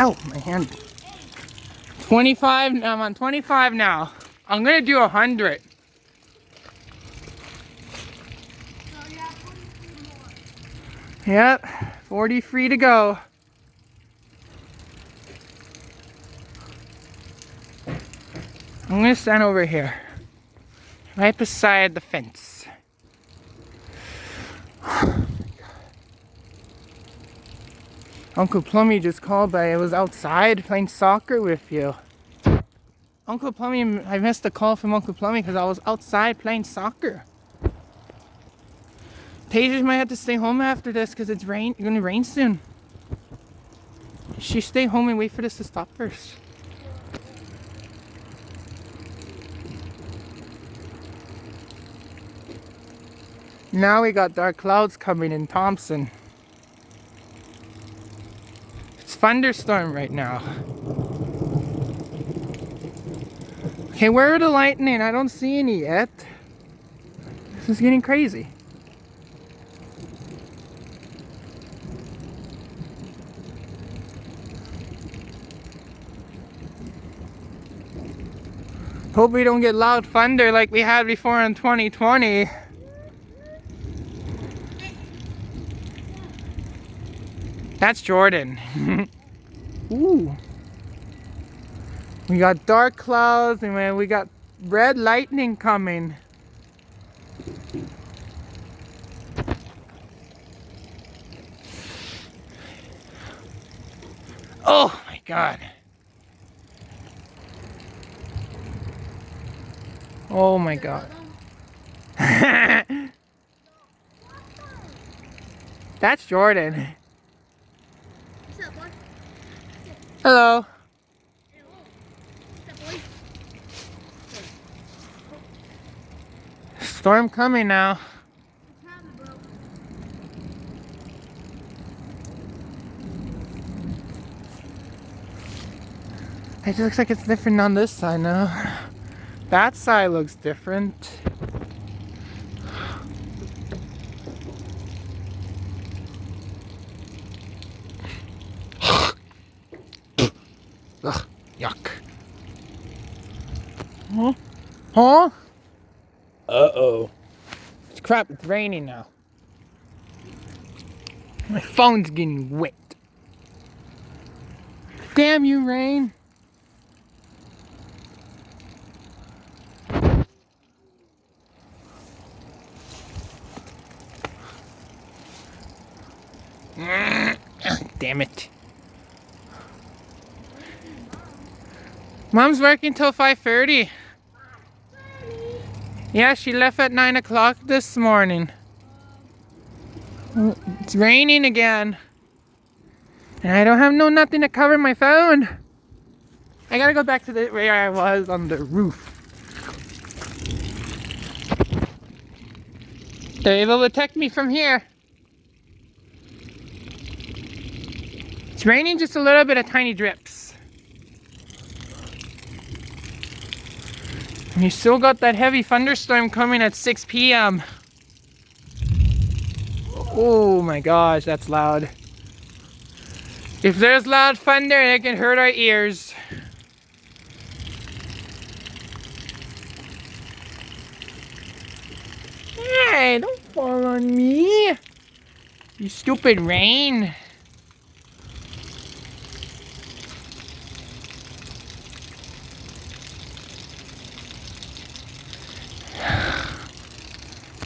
Ow, my hand. 25, I'm on 25 now. I'm gonna do 100. Yep, 43 to go. I'm gonna stand over here, right beside the fence. Uncle Plummy just called, but I was outside playing soccer with you. Uncle Plummy, I missed a call from Uncle Plummy because I was outside playing soccer. Paige might have to stay home after this because it's gonna rain soon. She stay home and wait for this to stop first. Now we got dark clouds coming in Thompson. It's thunderstorm right now. Okay, where are the lightning? I don't see any yet. This is getting crazy. Hope we don't get loud thunder like we had before in 2020. That's Jordan. Ooh. We got dark clouds and we got red lightning coming. Oh my God. Oh my God. That's Jordan. What's up, boy? Hello. Storm coming now. It looks like it's different on this side now. That side looks different. Ugh, yuck. Huh? Huh? Uh-oh. It's crap, it's raining now. My phone's getting wet. Damn you, rain. Damn it. Mom's working till 5:30. Yeah, she left at 9 o'clock this morning. It's raining again. And I don't have nothing to cover my phone. I gotta go back to where I was on the roof. They're able to detect me from here. It's raining just a little bit of tiny drips. And you still got that heavy thunderstorm coming at 6 p.m. Oh my gosh, that's loud. If there's loud thunder, it can hurt our ears. Hey, don't fall on me. You stupid rain.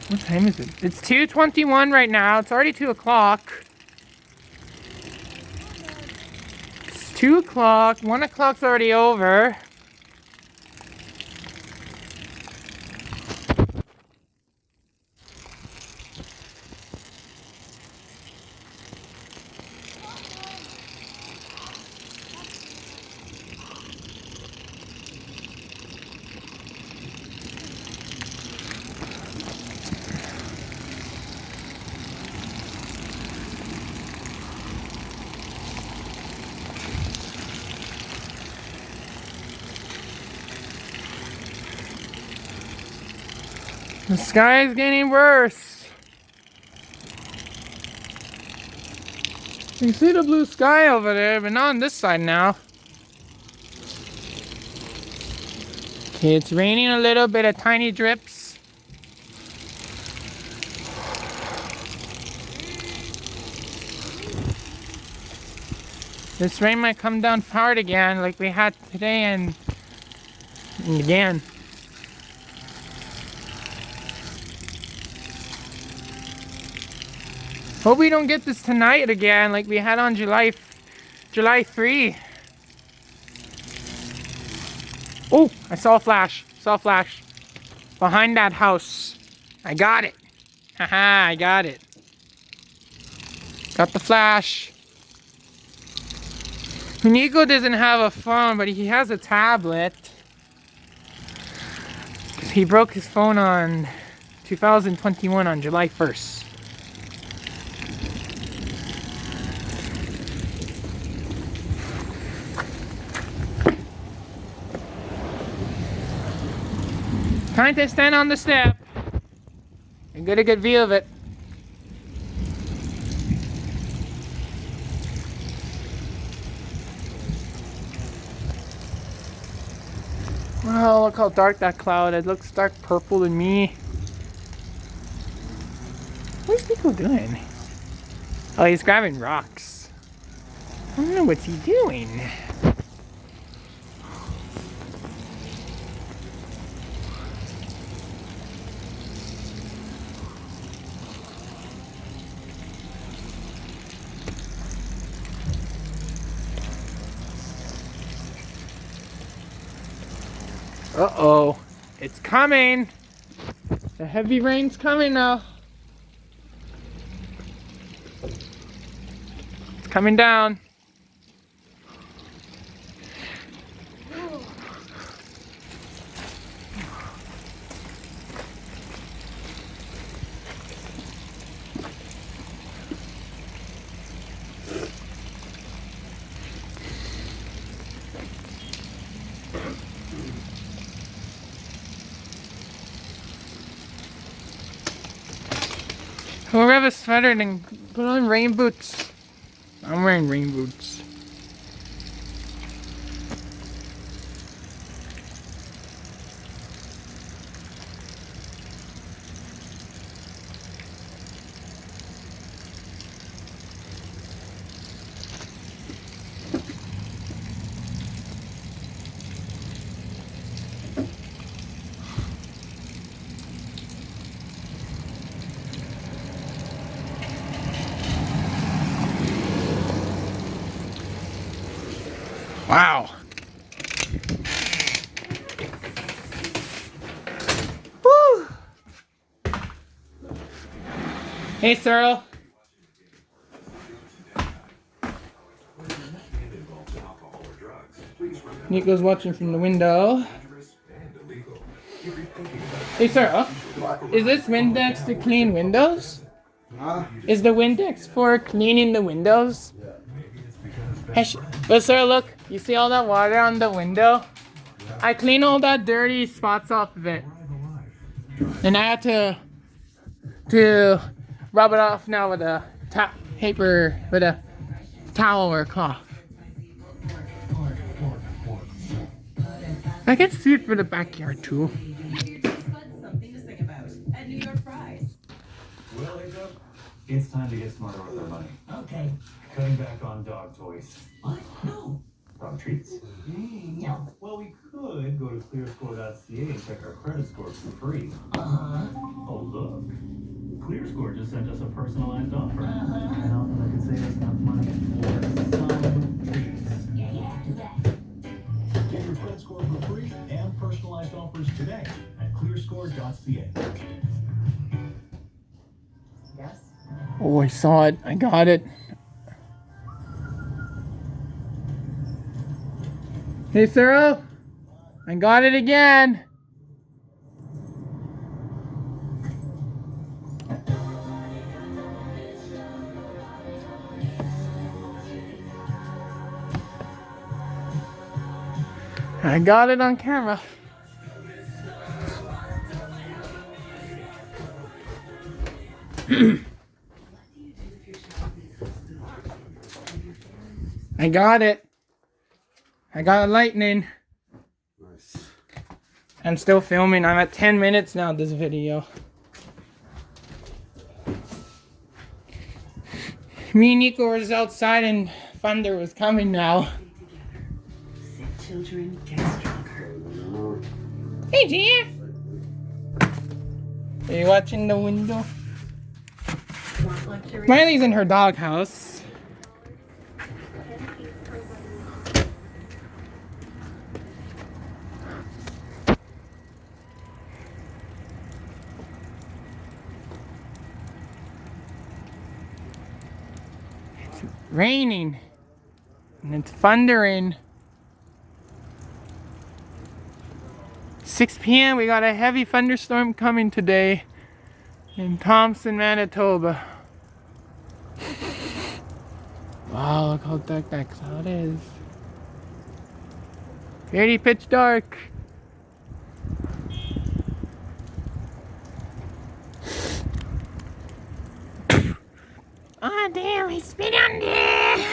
What time is it? It's 2:21 right now. It's already 2 o'clock. It's 2 o'clock. 1 o'clock's already over. The sky is getting worse. You can see the blue sky over there, but not on this side now. Okay, it's raining a little bit of tiny drips. This rain might come down hard again like we had today and again. Hope we don't get this tonight again like we had on July 3. Oh, I saw a flash. Saw a flash. Behind that house. I got it. Haha, I got it. Got the flash. Nico doesn't have a phone, but he has a tablet. He broke his phone on 2021 on July 1st. Time to stand on the step and get a good view of it. Wow, look how dark that cloud is. It looks dark purple to me. What's Nico doing? Oh, he's grabbing rocks. I don't know what's he doing. Uh-oh, it's coming. The heavy rain's coming now. It's coming down. Whoever have a sweater, then put on rain boots. I'm wearing rain boots. Wow. Woo. Hey, Cyril. Nico's watching from the window. Hey, Cyril. Is this Windex to clean windows? Huh? Is the Windex for cleaning the windows? Hey, but sir, look, you see all that water on the window? I clean all that dirty spots off of it. And I had to rub it off now with a paper, with a towel or cloth. I can see it for the backyard too. Something to sing about at New York Fries. Well, Aja, it's time to get smarter with our money. Okay. Cutting back on dog toys. What? No. Dog treats? No. Well, we could go to clearscore.ca and check our credit scores for free. Oh, look. ClearScore just sent us a personalized offer. Now that I can save us enough money for some treats. Yeah, do that. Get your credit score for free and personalized offers today at clearscore.ca. Yes. Oh, I saw it. I got it. Hey, Cyril. I got it again. I got it on camera. I got it. I got lightning. Nice. I'm still filming. I'm at 10 minutes now, this video. Me and Nico was outside and thunder was coming now. Sick children get stronger. Hey, dear. Are you watching the window? Want luxury? Miley's in her doghouse. It's raining and it's thundering. 6 p.m. We got a heavy thunderstorm coming today in Thompson, Manitoba. Wow, look how dark that cloud is. Pretty pitch dark. Oh damn, he spit on there.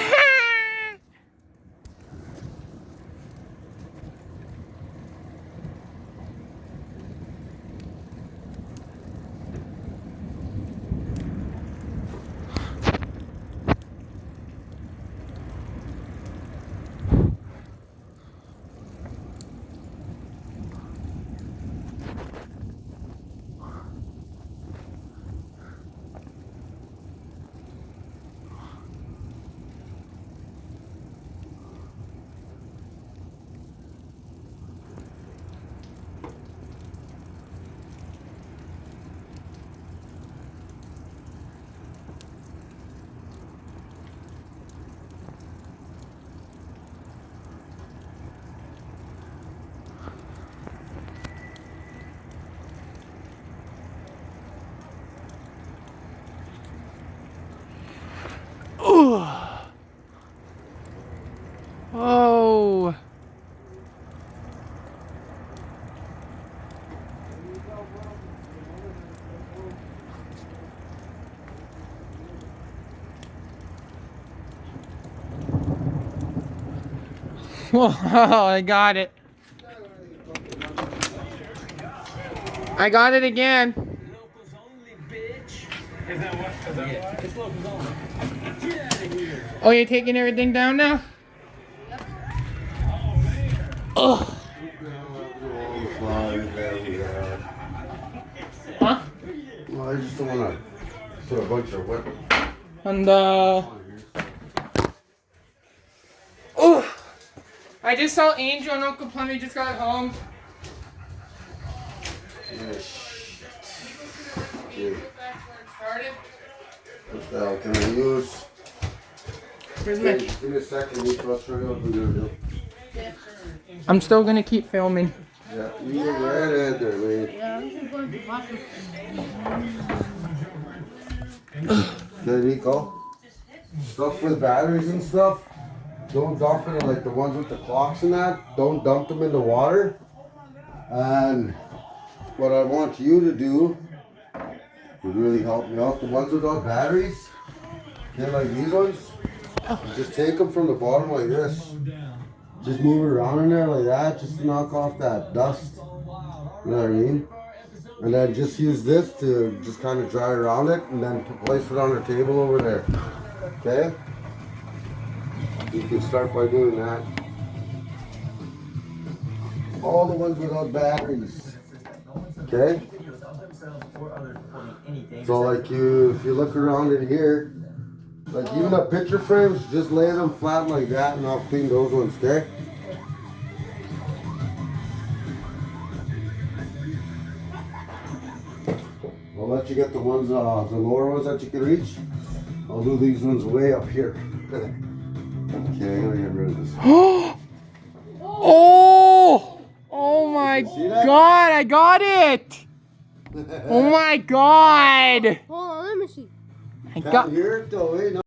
Ooh. Oh. Whoa, I got it. I got it again. Oh, you're taking everything down now? Oh. Huh? Well, I just don't want to put a bunch of whip. And oh, I just saw Angel and Uncle Plummy just got home. Yeah. What the hell can I use? Where's my... Give me a second, Nico. I'll show you what we're gonna do. I'm still gonna keep filming. Yeah, you go right ahead there, man. Yeah, I'm just going to watch it. Okay, Nico. Stuff with batteries and stuff. Don't dump it in like the ones with the clocks and that. Don't dump them in the water. And what I want you to do would really help me out. The ones without batteries, okay, like these ones, just take them from the bottom like this. Just move it around in there like that, just to knock off that dust. You know what I mean? And then just use this to just kind of dry around it, and then place it on the table over there. Okay? You can start by doing that. All the ones without batteries. Okay? So like if you look around in here, like even the picture frames, just lay them flat like that and I'll clean those ones, okay? I'll let you get the ones, the lower ones that you can reach. I'll do these ones way up here. Okay, I'm gonna get rid of this. Oh! Oh my god, I got it! Oh my god! Hold on, let me see. I Can't got... hear it though, eh? No.